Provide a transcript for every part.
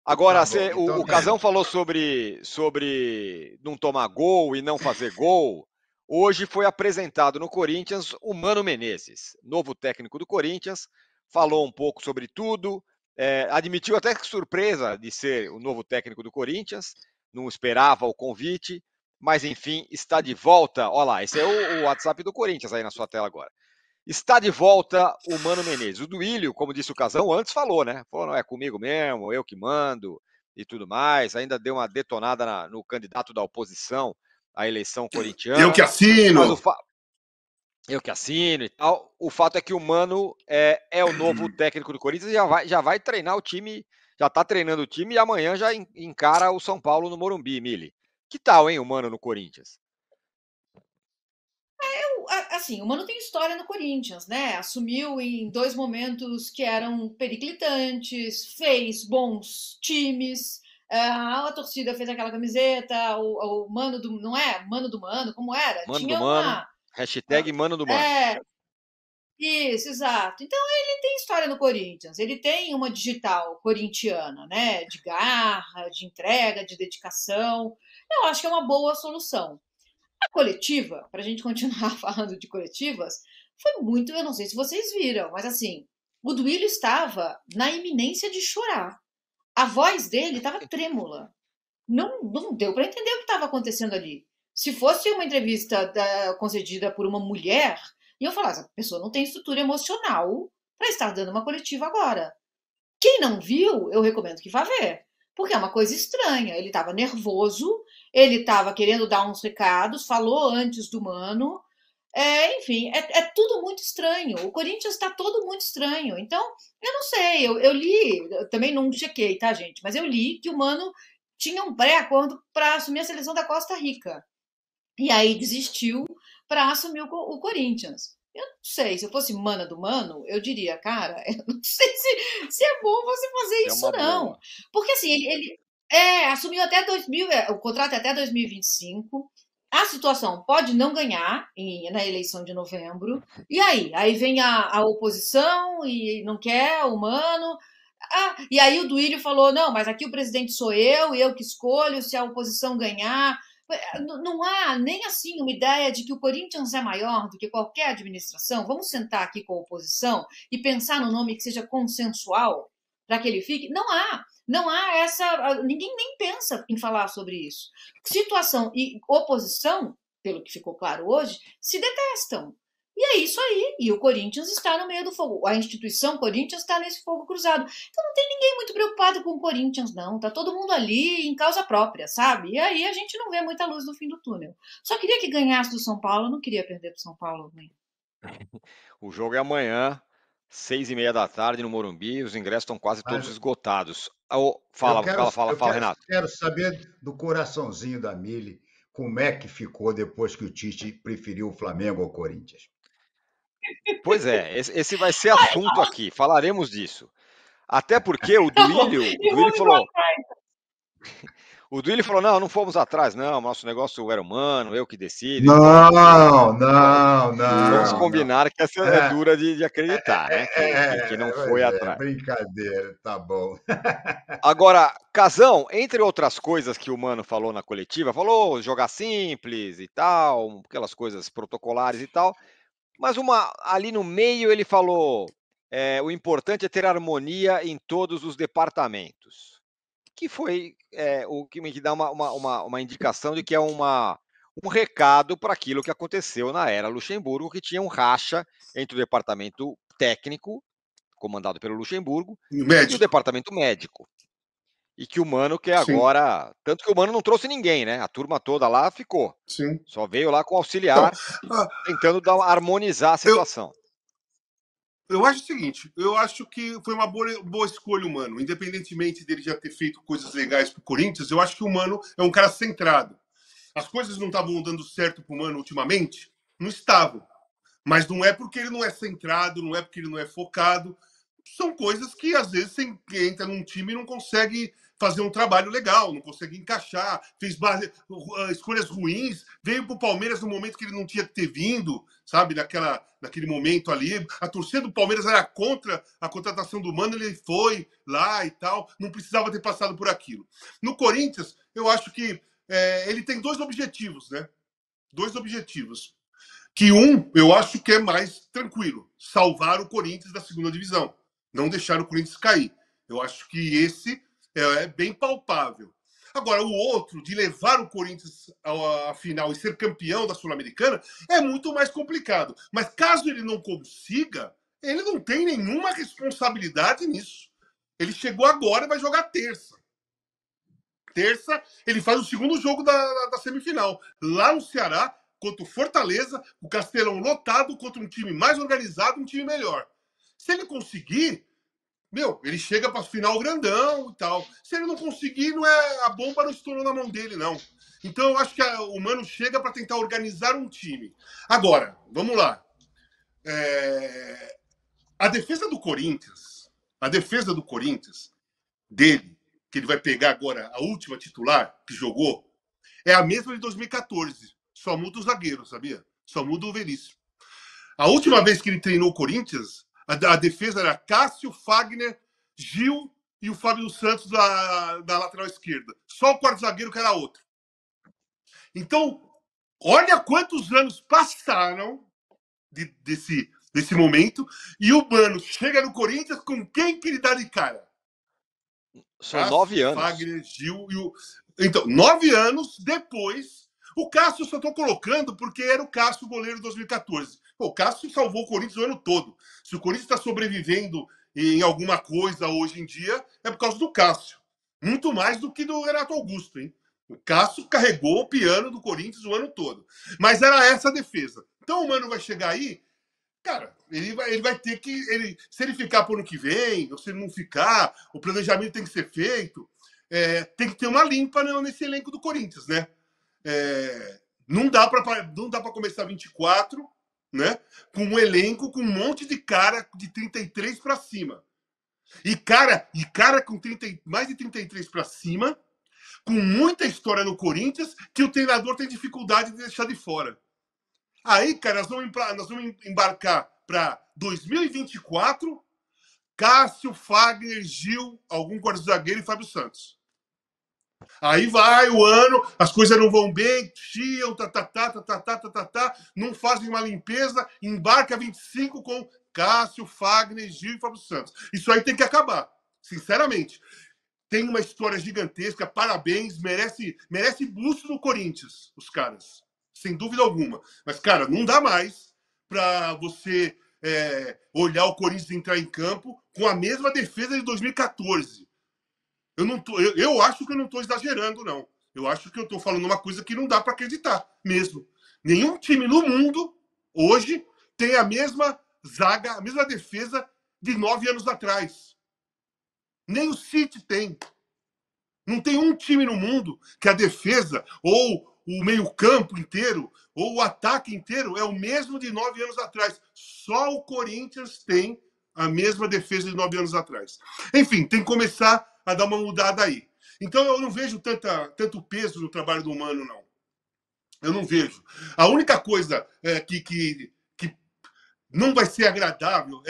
Agora, Tá bom, então o Casão falou sobre não tomar gol e não fazer gol. Hoje foi apresentado no Corinthians o Mano Menezes, novo técnico do Corinthians, falou um pouco sobre tudo, admitiu até que surpresa de ser o novo técnico do Corinthians, não esperava o convite, mas enfim, está de volta. Olha lá, esse é o WhatsApp do Corinthians aí na sua tela agora. Está de volta o Mano Menezes. O Duílio, como disse o Casão, antes falou, né? Falou, não, é comigo mesmo, eu que mando e tudo mais. Ainda deu uma detonada no candidato da oposição à eleição Eu corintiana. que Mas assino! eu que assino e tal. O fato é que o Mano é o novo técnico do Corinthians e já vai treinar o time, já está treinando o time e amanhã já encara o São Paulo no Morumbi, Mili. Que tal, hein, o Mano no Corinthians? Assim, o Mano tem história no Corinthians, né? Assumiu em 2 momentos que eram periclitantes, fez bons times, a torcida fez aquela camiseta, o Mano do... Não é? Mano do Mano, como era? Mano do Tinha Mano, uma... hashtag Mano do Mano. Isso, exato. Então ele tem história no Corinthians, ele tem uma digital corintiana, né? De garra, de entrega, de dedicação. Eu acho que é uma boa solução. A coletiva, para a gente continuar falando de coletivas, foi muito. Eu não sei se vocês viram, mas assim, o Duílio estava na iminência de chorar. A voz dele estava trêmula. Não deu para entender o que estava acontecendo ali. Se fosse uma entrevista concedida por uma mulher, iam falar: essa pessoa não tem estrutura emocional para estar dando uma coletiva agora. Quem não viu, eu recomendo que vá ver, porque é uma coisa estranha. Ele estava nervoso, ele estava querendo dar uns recados, falou antes do Mano. Enfim, é tudo muito estranho. O Corinthians está todo muito estranho. Então, eu não sei, eu li, eu também não chequei, tá, gente? Mas eu li que o Mano tinha um pré-acordo para assumir a seleção da Costa Rica. E aí desistiu para assumir o Corinthians. Eu não sei, se eu fosse mana do Mano, eu diria, cara, eu não sei se é bom você fazer É isso, uma não. boa. Porque assim, ele assumiu até 2000, o contrato é até 2025. A situação pode não ganhar na eleição de novembro. E aí? Aí vem a oposição e não quer o Mano. E aí o Duílio falou: não, mas aqui o presidente sou eu que escolho se a oposição ganhar. Não há nem assim uma ideia de que o Corinthians é maior do que qualquer administração. Vamos sentar aqui com a oposição e pensar no nome que seja consensual para que ele fique. Não há essa. Ninguém nem pensa em falar sobre isso. Situação e oposição, pelo que ficou claro hoje, se detestam. E é isso aí. E o Corinthians está no meio do fogo. A instituição Corinthians está nesse fogo cruzado. Então não tem ninguém muito preocupado com o Corinthians, não. Tá todo mundo ali em causa própria, sabe? E aí a gente não vê muita luz no fim do túnel. Só queria que ganhasse do São Paulo, eu não queria perder pro São Paulo. Né? O jogo é amanhã, 6:30 da tarde no Morumbi. Os ingressos estão quase Mas todos esgotados. eu quero, Fala, Renato. quero saber do coraçãozinho da Mili, como é que ficou depois que o Tite preferiu o Flamengo ao Corinthians. Pois é, esse vai ser assunto aqui. Falaremos disso. Até porque o Duílio falou. O Duílio falou: não fomos atrás, não. Nosso negócio era humano, eu que decido. Vamos Não. combinar que essa é dura de acreditar, né? Que não foi atrás. Brincadeira, tá bom. Agora, Casão, entre outras coisas que o Mano falou na coletiva, falou jogar simples e tal, aquelas coisas protocolares e tal, mas ali no meio ele falou: o importante é ter harmonia em todos os departamentos, que foi o que me dá uma indicação de que é um recado para aquilo que aconteceu na era Luxemburgo, que tinha um racha entre o departamento técnico, comandado pelo Luxemburgo, e o departamento médico. E que o Mano quer agora. Tanto que o Mano não trouxe ninguém, né? A turma toda lá ficou. Sim. Só veio lá com auxiliar, tentando harmonizar a situação. Eu acho o seguinte, eu acho que foi uma boa escolha o Mano. Independentemente dele já ter feito coisas legais pro Corinthians, eu acho que o Mano é um cara centrado. As coisas não estavam dando certo pro Mano ultimamente? Não estavam. Mas não é porque ele não é centrado, não é porque ele não é focado. são coisas que, às vezes, você entra num time e não consegue fazer um trabalho legal, não consegue encaixar, fez escolhas ruins, veio para o Palmeiras no momento que ele não tinha que ter vindo, sabe, naquele momento ali. A torcida do Palmeiras era contra a contratação do Mano, ele foi lá e tal, não precisava ter passado por aquilo. No Corinthians, eu acho que ele tem dois objetivos, né? Dois objetivos. Que eu acho que é mais tranquilo, salvar o Corinthians da segunda divisão, não deixar o Corinthians cair. Eu acho que esse é bem palpável. Agora, o outro, de levar o Corinthians à final e ser campeão da Sul-Americana, é muito mais complicado. Mas caso ele não consiga, ele não tem nenhuma responsabilidade nisso. Ele chegou agora e vai jogar terça. Terça, ele faz o segundo jogo da semifinal. Lá no Ceará, contra o Fortaleza, o Castelão lotado, contra um time mais organizado, um time melhor. Se ele conseguir, ele chega para a final grandão e tal. Se ele não conseguir, a bomba não estourou na mão dele, não. Então, eu acho que o Mano chega para tentar organizar um time. Agora, vamos lá. A defesa do Corinthians, dele, que ele vai pegar agora, a última titular que jogou, é a mesma de 2014. Só muda o zagueiro, sabia? Só muda o Veríssimo. A última vez que ele treinou o Corinthians, a defesa era Cássio, Fagner, Gil e o Fábio Santos da lateral esquerda. Só o quarto zagueiro que era outro. Então, olha quantos anos passaram desse momento e o Mano chega no Corinthians com quem que ele dá de cara? São Cássio, 9 anos. Fagner, Gil e o... Então, 9 anos depois... O Cássio eu só estou colocando porque era o Cássio o goleiro de 2014. O Cássio salvou o Corinthians o ano todo. Se o Corinthians está sobrevivendo em alguma coisa hoje em dia, é por causa do Cássio. Muito mais do que do Renato Augusto, hein? O Cássio carregou o piano do Corinthians o ano todo. Mas era essa a defesa. Então o Mano vai chegar aí, cara, ele vai ter que... se ele ficar para o ano que vem, ou se ele não ficar, o planejamento tem que ser feito. Tem que ter uma limpa nesse elenco do Corinthians, né? Não dá para começar 24, né? Com um elenco com um monte de cara de 33 para cima. E cara com mais de 33 para cima, com muita história no Corinthians, que o treinador tem dificuldade de deixar de fora. Aí, cara, nós vamos embarcar para 2024, Cássio, Fagner, Gil, algum quarto-zagueiro e Fábio Santos. Aí vai o ano, as coisas não vão bem, chiam, não fazem uma limpeza, embarca 25 com Cássio, Fagner, Gil e Fábio Santos. Isso aí tem que acabar, sinceramente. Tem uma história gigantesca, parabéns, merece busto no Corinthians, os caras, sem dúvida alguma. Mas, cara, não dá mais para você olhar o Corinthians entrar em campo com a mesma defesa de 2014. Eu acho que eu não estou exagerando, não. Eu acho que eu estou falando uma coisa que não dá para acreditar, mesmo. Nenhum time no mundo, hoje, tem a mesma zaga, a mesma defesa de 9 anos atrás. Nem o City tem. Não tem um time no mundo que a defesa, ou o meio-campo inteiro, ou o ataque inteiro, é o mesmo de 9 anos atrás. Só o Corinthians tem a mesma defesa de 9 anos atrás. Enfim, tem que começar a dar uma mudada aí. Então eu não vejo tanto peso no trabalho do Mano, não. Eu não vejo. A única coisa que não vai ser agradável,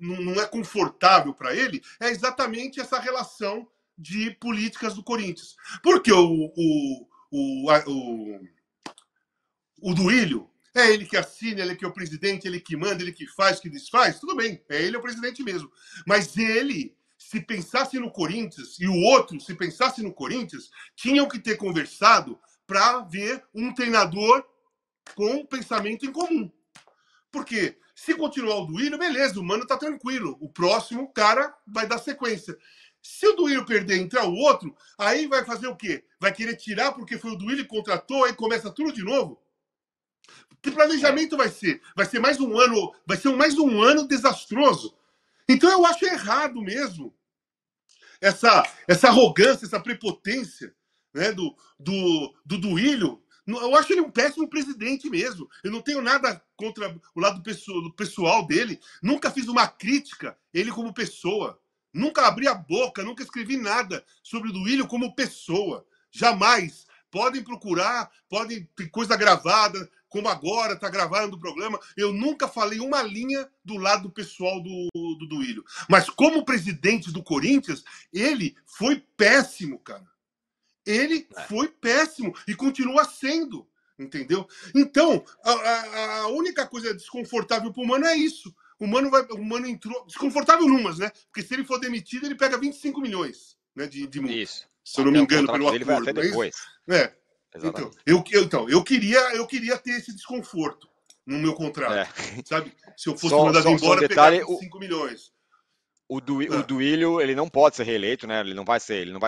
não é confortável para ele, é exatamente essa relação de políticas do Corinthians. Porque o Duílio, é ele que assina, ele que é o presidente, ele que manda, ele que faz, que desfaz, tudo bem, ele é o presidente mesmo. Mas ele, se pensasse no Corinthians, e o outro, se pensasse no Corinthians, tinham que ter conversado para ver um treinador com pensamento em comum. Porque se continuar o Duílio, beleza, o Mano tá tranquilo. O próximo cara vai dar sequência. Se o Duílio perder e entrar o outro, aí vai fazer o quê? Vai querer tirar porque foi o Duílio que contratou, aí começa tudo de novo? Que planejamento vai ser? Vai ser mais um ano, mais um ano desastroso. Então eu acho errado mesmo essa arrogância, essa prepotência, né, do Duílio Eu acho ele um péssimo presidente mesmo. Eu não tenho nada contra o lado pessoal dele. Nunca fiz uma crítica, ele como pessoa. Nunca abri a boca, nunca escrevi nada sobre o Duílio como pessoa. Jamais. Podem procurar, podem ter coisa gravada, como agora está gravado no programa. Eu nunca falei uma linha do lado pessoal do Duílio. Mas como presidente do Corinthians, ele foi péssimo, cara. Ele foi péssimo e continua sendo, entendeu? Então, a única coisa desconfortável para o Mano é isso. O Mano entrou... Desconfortável numas, né? Porque se ele for demitido, ele pega 25 milhões, né, de multa. Isso. Se eu não me engano, pelo dele vai acordo. até depois. É. Então, eu queria ter esse desconforto no meu contrato. Sabe? Se eu fosse mandado embora, pegar 25 milhões. O Duílio, ele não pode ser reeleito, né? Ele não vai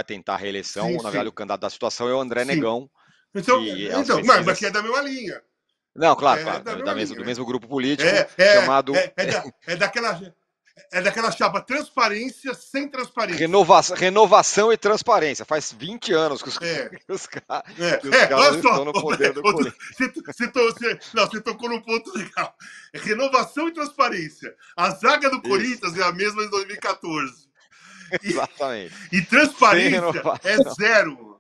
tentar a reeleição. Na verdade, o candidato da situação é o André Negão. Então, mas que é da mesma linha. Não, claro. Do mesmo grupo político, chamado... É daquela chapa transparência sem transparência. Renovação e transparência. Faz 20 anos que os caras estão no poder do Corinthians. Você tocou num ponto legal. Renovação e transparência. A zaga do Corinthians é a mesma de 2014. Exatamente. E transparência é zero.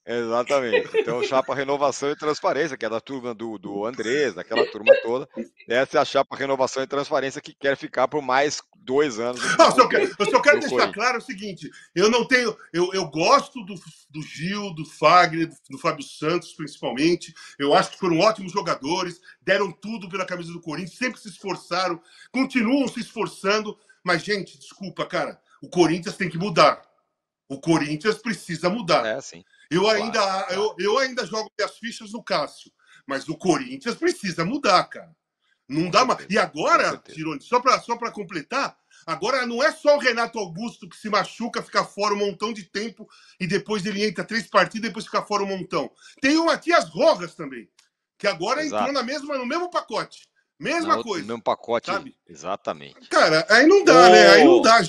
Exatamente. Então, chapa Renovação e Transparência, que é da turma do Andrés, daquela turma toda. Essa é a chapa Renovação e Transparência que quer ficar por mais 2 anos. Eu só quero deixar claro o seguinte: eu não tenho. Eu gosto do Gil, do Fagner, do Fábio Santos, principalmente. Eu acho que foram ótimos jogadores, deram tudo pela camisa do Corinthians, sempre se esforçaram, continuam se esforçando. Mas, gente, desculpa, cara, o Corinthians tem que mudar. O Corinthians precisa mudar. Sim. Eu ainda jogo as fichas no Cássio, mas o Corinthians precisa mudar, cara. Não dá mais. E agora, Tirone, só para completar, agora não é só o Renato Augusto que se machuca, fica fora um montão de tempo e depois ele entra 3 partidas e depois fica fora um montão. Tem o Matias Rojas também, que agora entrou no mesmo pacote. Mesma coisa. No mesmo pacote, sabe? Exatamente. Cara, aí não dá, né? Aí não dá.